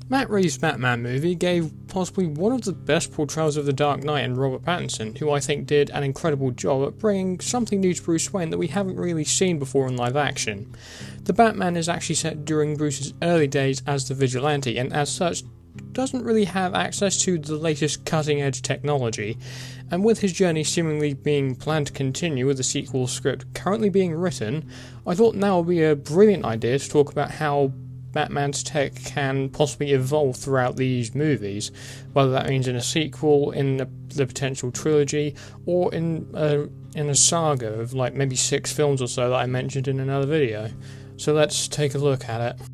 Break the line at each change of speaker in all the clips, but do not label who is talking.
Matt Reeves' Batman movie gave possibly one of the best portrayals of the Dark Knight in Robert Pattinson, who I think did an incredible job at bringing something new to Bruce Wayne that we haven't really seen before in live action. The Batman is actually set during Bruce's early days as the Vigilante, and as such doesn't really have access to the latest cutting-edge technology, and with his journey seemingly being planned to continue with the sequel script currently being written, I thought now would be a brilliant idea to talk about how Batman's tech can possibly evolve throughout these movies, whether that means in a sequel, in the potential trilogy, or in a saga of like maybe 6 films or so that I mentioned in another video. So let's take a look at it.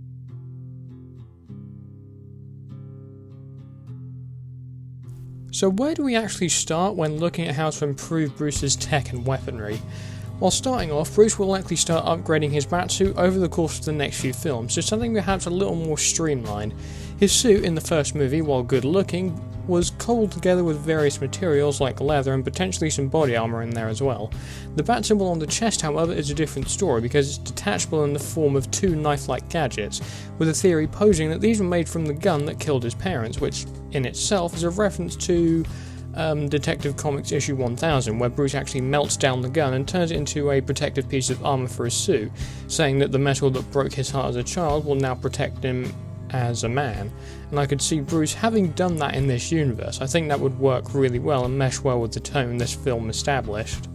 So where do we actually start when looking at how to improve Bruce's tech and weaponry? While starting off, Bruce will likely start upgrading his batsuit over the course of the next few films to something perhaps a little more streamlined. His suit in the first movie, while good looking, was cobbled together with various materials like leather and potentially some body armour in there as well. The bat symbol on the chest, however, is a different story because it's detachable in the form of 2 knife-like gadgets, with a theory posing that these were made from the gun that killed his parents, which in itself is a reference to Detective Comics issue 1000, where Bruce actually melts down the gun and turns it into a protective piece of armour for his suit, saying that the metal that broke his heart as a child will now protect him as a man. And I could see Bruce having done that in this universe. I think that would work really well and mesh well with the tone this film established.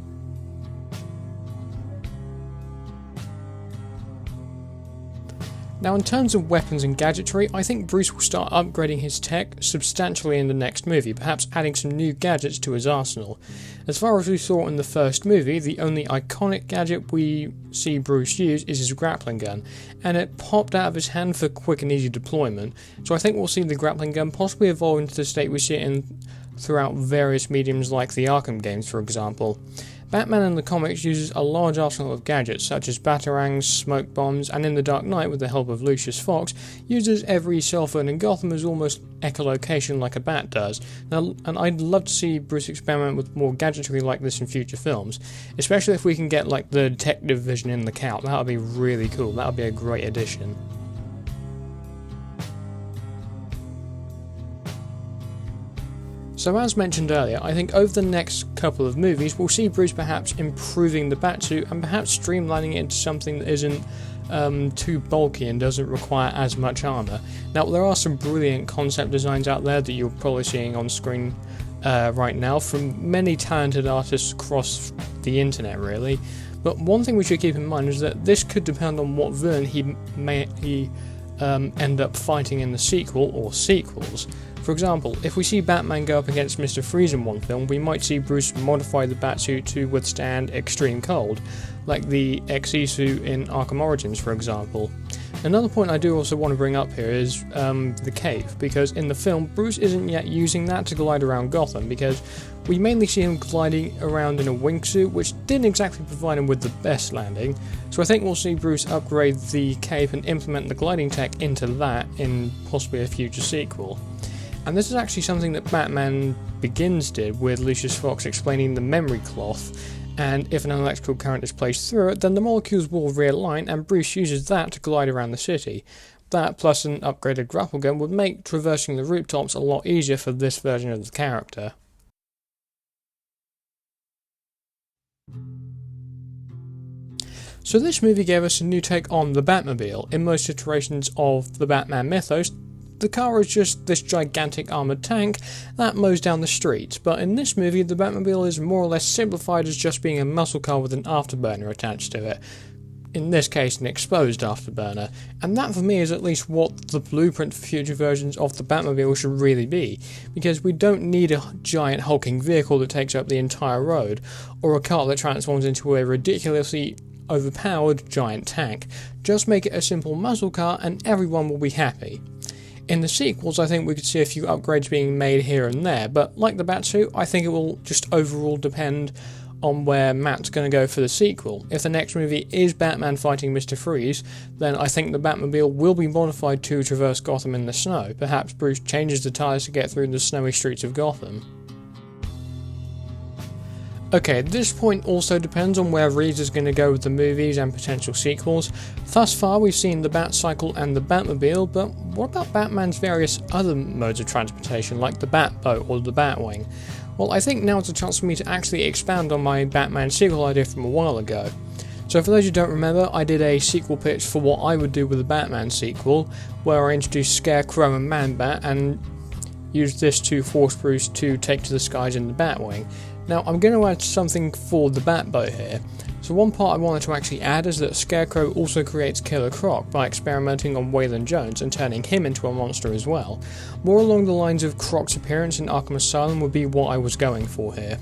Now in terms of weapons and gadgetry, I think Bruce will start upgrading his tech substantially in the next movie, perhaps adding some new gadgets to his arsenal. As far as we saw in the first movie, the only iconic gadget we see Bruce use is his grappling gun, and it popped out of his hand for quick and easy deployment, so I think we'll see the grappling gun possibly evolve into the state we see it in throughout various mediums like the Arkham games, for example. Batman in the comics uses a large arsenal of gadgets such as batarangs, smoke bombs, and in The Dark Knight, with the help of Lucius Fox, uses every cell phone in Gotham as almost echolocation like a bat does. Now, and I'd love to see Bruce experiment with more gadgetry like this in future films, especially if we can get like the detective vision in the cowl. That would be really cool, that would be a great addition. So as mentioned earlier, I think over the next couple of movies we'll see Bruce perhaps improving the batsuit and perhaps streamlining it into something that isn't too bulky and doesn't require as much armour. Now there are some brilliant concept designs out there that you're probably seeing on screen right now from many talented artists across the internet really, but one thing we should keep in mind is that this could depend on what villain he may end up fighting in the sequel or sequels. For example, if we see Batman go up against Mr. Freeze in one film, we might see Bruce modify the Batsuit to withstand extreme cold, like the XE suit in Arkham Origins for example. Another point I do also want to bring up here is the cape, because in the film Bruce isn't yet using that to glide around Gotham, because we mainly see him gliding around in a wingsuit, which didn't exactly provide him with the best landing, so I think we'll see Bruce upgrade the cape and implement the gliding tech into that in possibly a future sequel. And this is actually something that Batman Begins did, with Lucius Fox explaining the memory cloth, and if an electrical current is placed through it, then the molecules will realign, and Bruce uses that to glide around the city. That, plus an upgraded grapple gun, would make traversing the rooftops a lot easier for this version of the character. So this movie gave us a new take on the Batmobile. In most iterations of the Batman mythos, the car is just this gigantic armoured tank that mows down the streets, but in this movie the Batmobile is more or less simplified as just being a muscle car with an afterburner attached to it. In this case an exposed afterburner, and that for me is at least what the blueprint for future versions of the Batmobile should really be, because we don't need a giant hulking vehicle that takes up the entire road, or a car that transforms into a ridiculously overpowered giant tank. Just make it a simple muscle car and everyone will be happy. In the sequels, I think we could see a few upgrades being made here and there, but like the Batsuit, I think it will just overall depend on where Matt's going to go for the sequel. If the next movie is Batman fighting Mr. Freeze, then I think the Batmobile will be modified to traverse Gotham in the snow. Perhaps Bruce changes the tyres to get through the snowy streets of Gotham. Okay, this point also depends on where Reeves is going to go with the movies and potential sequels. Thus far we've seen the Batcycle and the Batmobile, but what about Batman's various other modes of transportation like the Batboat or the Batwing? Well, I think now is a chance for me to actually expound on my Batman sequel idea from a while ago. So for those who don't remember, I did a sequel pitch for what I would do with the Batman sequel, where I introduced Scarecrow and Man-Bat and used this to force Bruce to take to the skies in the Batwing. Now I'm going to add something for the Batboat here. So one part I wanted to actually add is that Scarecrow also creates Killer Croc by experimenting on Waylon Jones and turning him into a monster as well. More along the lines of Croc's appearance in Arkham Asylum would be what I was going for here.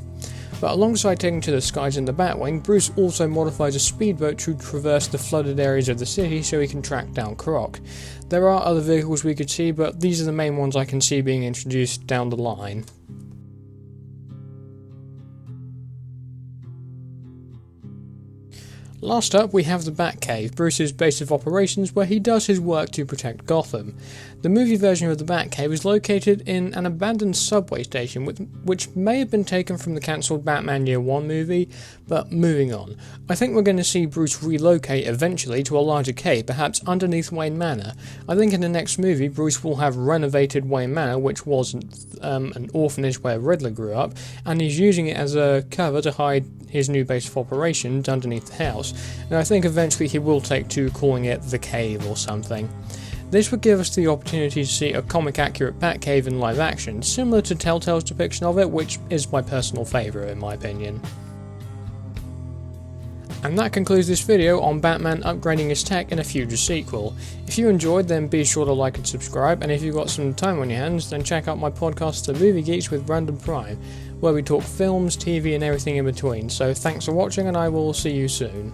But alongside taking to the skies in the Batwing, Bruce also modifies a speedboat to traverse the flooded areas of the city so he can track down Croc. There are other vehicles we could see, but these are the main ones I can see being introduced down the line. Last up, we have the Batcave, Bruce's base of operations where he does his work to protect Gotham. The movie version of the Batcave is located in an abandoned subway station which may have been taken from the cancelled Batman Year 1 movie, but moving on. I think we're going to see Bruce relocate eventually to a larger cave, perhaps underneath Wayne Manor. I think in the next movie Bruce will have renovated Wayne Manor, which was an orphanage where Riddler grew up, and he's using it as a cover to hide his new base of operations underneath the house, and I think eventually he will take to calling it the Cave or something. This would give us the opportunity to see a comic-accurate Batcave in live action, similar to Telltale's depiction of it, which is my personal favourite in my opinion. And that concludes this video on Batman upgrading his tech in a future sequel. If you enjoyed, then be sure to like and subscribe, and if you've got some time on your hands, then check out my podcast The Movie Geeks with Random Prime, where we talk films, TV and everything in between. So thanks for watching, and I will see you soon.